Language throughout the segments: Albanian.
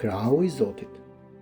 Krau i Zotit.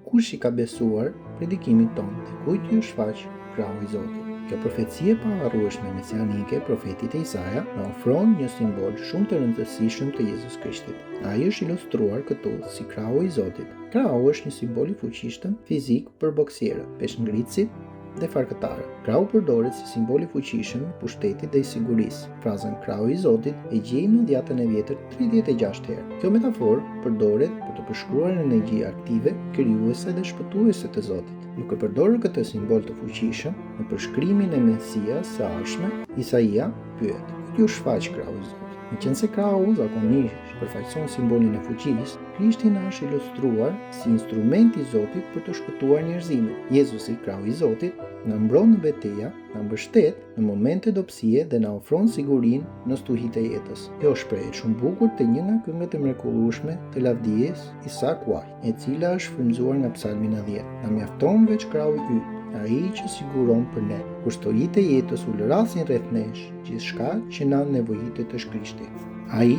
Kush i ka besuar predikimin tonë dhe kujt ju shfaq krau i Zotit? Kjo profecie pa harrueshme mesianike e profetit Isaia na ofron një simbol shumë të rëndësishëm të Jezus Krishtit. Ai është ilustruar këtu si krau i Zotit. Krau është një simbol i fuqishëm fizik për boksierët, peshngritësit dhe farkëtarët. Krau përdoret si simbol i fuqishëm i pushtetit dhe i sigurisë. Frazën krau i Zotit e gjejmë në Dhjetën e Vjetër 36 herë. Kjo metaforë përdoret për të përshkruar energji aktive, krijuese dhe shpëtuese të Zotit. Duke përdorur këtë simbol të fuqishëm në përshkrimin e Mesias së ardhshme, Isaia pyet: "Ku ju shfaq krau i Zotit?" Meqense krau zakonisht përfaqëson simbolin e fuqisë, Krishti na është ilustruar si instrument i Zotit për të shpëtuar njerëzimin. Jezusi, krau i Zotit, na mbron në betejë, na mbështet në momente dobësie dhe na ofron sigurinë në stuhitë e jetës. Kjo shprehet shumë bukur te një nga këngët e mrekullueshme të lavdijes Isak White, e cila është frymzuar nga Psalmi 90. Na mjafton veç krau i yt, ai që siguron për ne. Kur historitë e jetës u lërasin rreth nesh, gjithçka që na nevojitet është Krishti. Ai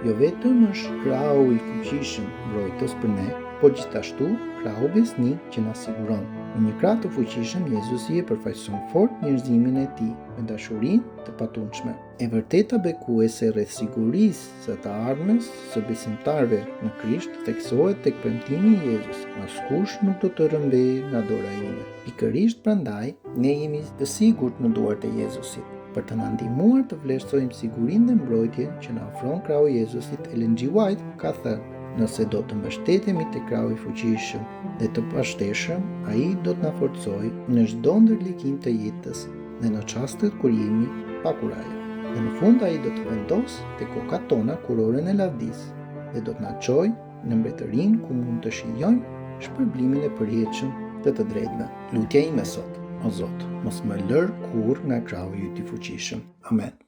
jo vetëm është krau i fuqishëm mbrojtës për ne, por gjithashtu krau besnik që na siguron. Në një krah të fuqishëm, Jezusi e përfaqëson fort njerëzimin e tij me dashurinë të patundshme. E vërteta bekuese rreth sigurisë së të ardhmes së besimtarëve në Krisht theksohet tek premtimi i Jezusit: "Askush nuk do të rrëmbejë nga dora ime." Pikërisht prandaj, ne jemi të sigurt në duart e Jezusit. Për të na ndihmuar të vlerësojmë sigurinë dhe mbrojtjen që na ofron krau i Jezusit, Ellen G. White ka thënë: "Nëse do të mbështetemi te krau i fuqishëm dhe të pashteshëm, ai do të na forcojë në çdo ndërlikim të jetës dhe në çastet kur jemi pa kuraje. Dhe në fund ai do të vendos te kokat tona kuroren e lavdisë dhe do të na çojë në mbretërinë ku mund të shijojmë shpërblimin e përjetshëm të drejtëve." Lutja ime sot: O Zot, mos më lër kurrë nga krau i yt i fuqishëm. Amen.